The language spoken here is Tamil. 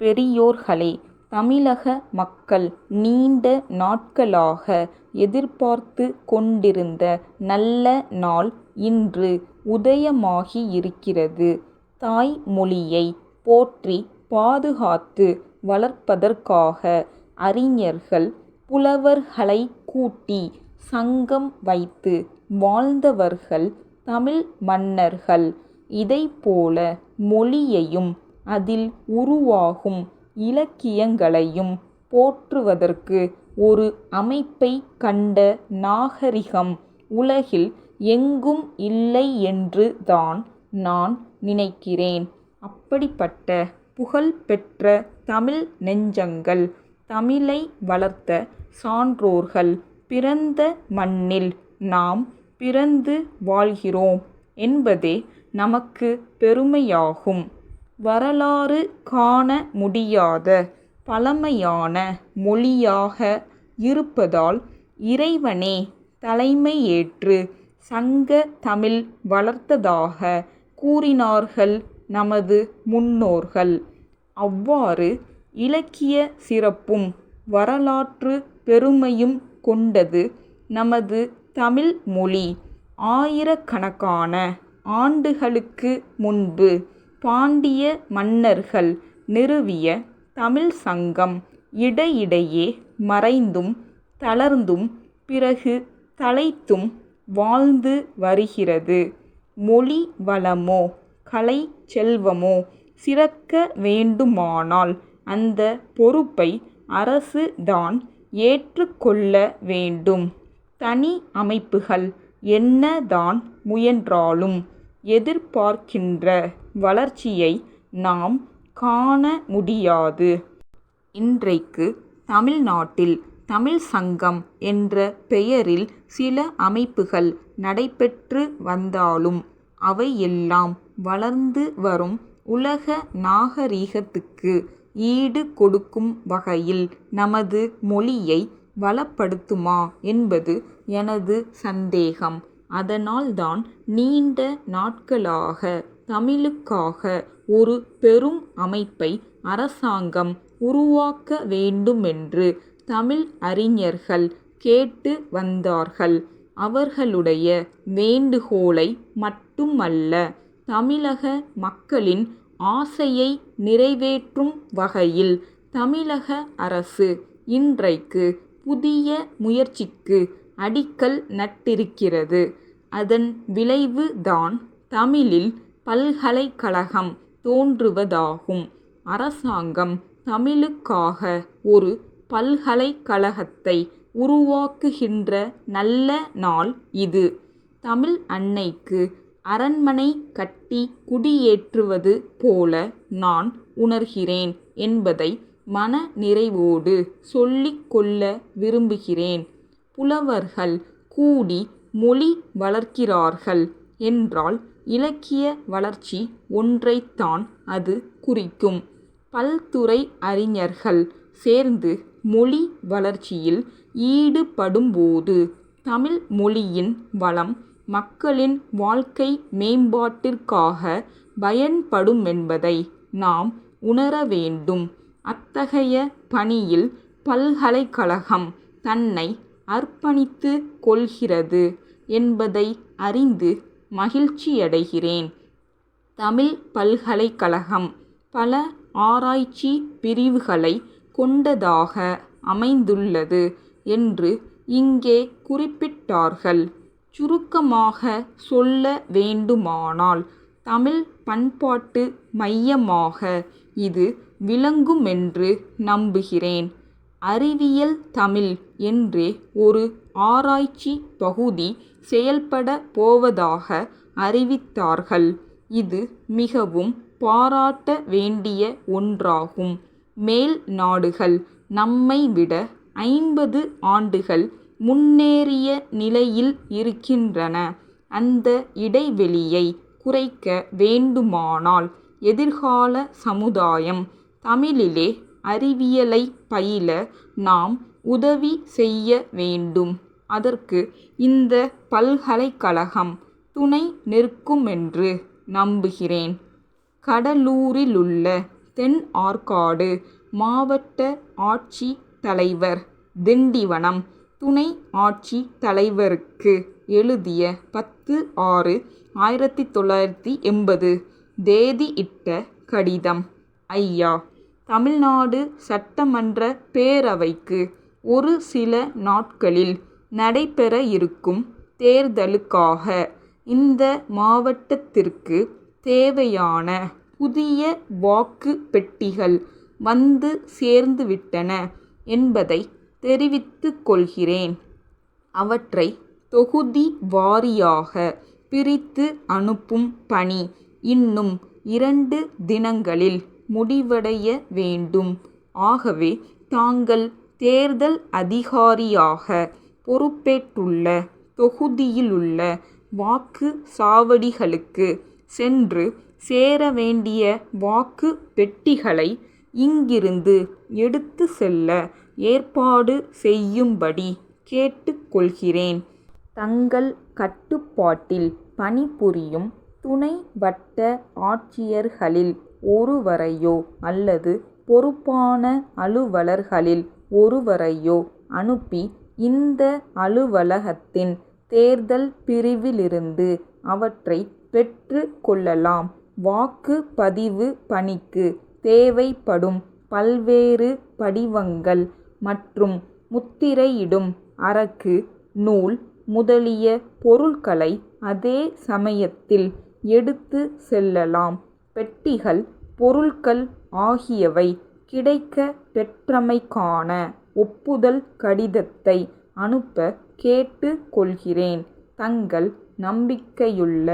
பெரியோர்களே, தமிழக மக்கள் நீண்ட நாட்களாக எதிர்பார்த்து கொண்டிருந்த நல்ல நாள் இன்று உதயமாகியிருக்கிறது. தாய்மொழியை போற்றி பாதுகாத்து வளர்ப்பதற்காக அறிஞர்கள், புலவர்களைக் கூட்டி சங்கம் வைத்து வாழ்ந்தவர்கள் தமிழ் மன்னர்கள். இதைப்போல மொழியையும் அதில் உருவாகும் இலக்கியங்களையும் போற்றுவதற்கு ஒரு அமைப்பைக் கண்ட நாகரிகம் உலகில் எங்கும் இல்லை என்று தான் நான் நினைக்கிறேன். அப்படிப்பட்ட புகழ்பெற்ற தமிழ் நெஞ்சங்கள், தமிழை வளர்த்த சான்றோர்கள் பிறந்த மண்ணில் நாம் பிறந்து வாழ்கிறோம் என்பதே நமக்கு பெருமையாகும். வரலாறு காண முடியாத பழமையான மொழியாக இருப்பதால் இறைவனே தலைமையேற்று சங்க தமிழ் வளர்த்ததாக கூறினார்கள் நமது முன்னோர்கள். அவ்வாறு இலக்கிய சிறப்பும் வரலாற்று பெருமையும் கொண்டது நமது தமிழ் மொழி. ஆயிரக்கணக்கான ஆண்டுகளுக்கு முன்பு பாண்டிய மன்னர்கள் நிறுவிய தமிழ் சங்கம் இடையிடையே மறைந்தும் தளர்ந்தும் பிறகு தழைத்தும் வாழ்ந்து வருகிறது. மொழி வளமோ கலை செல்வமோ சிறக்க வேண்டுமானால் அந்த பொறுப்பை அரசு தான் ஏற்றுக்கொள்ள வேண்டும். தனி அமைப்புகள் என்னதான் முயன்றாலும் எதிர்பார்க்கின்ற வளர்ச்சியை நாம் காண முடியாது. இன்றைக்கு தமிழ்நாட்டில் தமிழ் சங்கம் என்ற பெயரில் சில அமைப்புகள் நடைபெற்று வந்தாலும் அவையெல்லாம் வளர்ந்து வரும் உலக நாகரிகத்துக்கு ஈடு கொடுக்கும் வகையில் நமது மொழியை வளப்படுத்துமா என்பது எனது சந்தேகம். அதனால்தான் நீண்ட நாட்களாக தமிழுக்காக ஒரு பெரும் அமைப்பை அரசாங்கம் உருவாக்க வேண்டுமென்று தமிழ் அறிஞர்கள் கேட்டு வந்தார்கள். அவர்களுடைய வேண்டுகோளை மட்டுமல்ல, தமிழக மக்களின் ஆசையை நிறைவேற்றும் வகையில் தமிழக அரசு இன்றைக்கு புதிய முயற்சிக்கு அடிக்கல் நட்டிருக்கிறது. அதன் விளைவு தான் தமிழில் பல்கலைக்கழகம் தோன்றுவதாகும். அரசாங்கம் தமிழுக்காக ஒரு பல்கலைக்கழகத்தை உருவாக்குகின்ற நல்ல நாள் இது. தமிழ் அன்னைக்கு அரண்மனை கட்டி குடியேற்றுவது போல நான் உணர்கிறேன் என்பதை மன நிறைவோடு சொல்லிக் கொள்ள விரும்புகிறேன். புலவர்கள் கூடி மொழி வளர்க்கிறார்கள் என்றால் இலக்கிய வளர்ச்சி ஒன்றைத்தான் அது குறிக்கும். பல்துறை அறிஞர்கள் சேர்ந்து மொழி வளர்ச்சியில் ஈடுபடும்போது தமிழ் மொழியின் வளம் மக்களின் வாழ்க்கை மேம்பாட்டிற்காக பயன்படுமென்பதை நாம் உணர வேண்டும். அத்தகைய பணியில் பல்கலைக்கழகம் தன்னை அர்ப்பணித்து கொள்கிறது என்பதை அறிந்து மகிழ்ச்சியடைகிறேன். தமிழ் பல்கலைக்கழகம் பல ஆராய்ச்சி பிரிவுகளை கொண்டதாக அமைந்துள்ளது என்று இங்கே குறிப்பிட்டார்கள். சுருக்கமாக சொல்ல வேண்டுமானால் தமிழ் பண்பாட்டு மையமாக இது விளங்குமென்று நம்புகிறேன். அறிவியல் தமிழ் என்றே ஒரு ஆராய்ச்சி பகுதி செயல்பட போவதாக அறிவித்தார்கள். இது மிகவும் பாராட்ட வேண்டிய ஒன்றாகும். மேல் நாடுகள் நம்மை விட 50 ஆண்டுகள் முன்னேறிய நிலையில் இருக்கின்றன. அந்த இடைவெளியை குறைக்க வேண்டுமானால் எதிர்கால சமுதாயம் தமிழிலே அறிவியலை பயில நாம் உதவி செய்ய வேண்டும். அதற்கு இந்த பல்கலைக்கழகம் துணை நிற்குமென்று நம்புகிறேன். கடலூரிலுள்ள தென் ஆற்காடு மாவட்ட ஆட்சித் தலைவர் திண்டிவனம் துணை ஆட்சித் தலைவருக்கு எழுதிய 10/6/1980 தேதியிட்ட கடிதம். ஐயா, தமிழ்நாடு சட்டமன்ற பேரவைக்கு ஒரு சில நாட்களில் நடைபெற இருக்கும் தேர்தலுக்காக இந்த மாவட்டத்திற்கு தேவையான புதிய வாக்கு பெட்டிகள் வந்து சேர்ந்துவிட்டன என்பதை தெரிவித்துக் கொள்கிறேன். அவற்றை தொகுதி வாரியாக பிரித்து அனுப்பும் பணி இன்னும் 2 தினங்களில் முடிவடைய வேண்டும். ஆகவே தாங்கள் தேர்தல் அதிகாரியாக பொறுப்பேற்றுள்ள தொகுதியிலுள்ள வாக்கு சாவடிகளுக்கு சென்று சேர வேண்டிய வாக்கு பெட்டிகளை இங்கிருந்து எடுத்து செல்ல ஏற்பாடு செய்யும்படி கேட்டுக் கொள்கிறேன். தங்கள் கட்டுப்பாட்டில் பணிபுரியும் துணை வட்ட ஆட்சியர்களில் ஒருவரையோ அல்லது பொறுப்பான அலுவலர்களில் ஒருவரையோ அனுப்பி இந்த அலுவலகத்தின் தேர்தல் பிரிவிலிருந்து அவற்றை பெற்று கொள்ளலாம். வாக்கு பதிவு பணிக்கு தேவைப்படும் பல்வேறு படிவங்கள் மற்றும் முத்திரையிடும் அரக்கு, நூல் முதலிய பொருட்களை அதே சமயத்தில் எடுத்து செல்லலாம். பெட்டிகள், பொருட்கள் ஆகியவை கிடைக்க பெற்றமைக்கான ஒப்புதல் கடிதத்தை அனுப்ப கேட்டுக் கொள்கிறேன். தங்கள் நம்பிக்கையுள்ள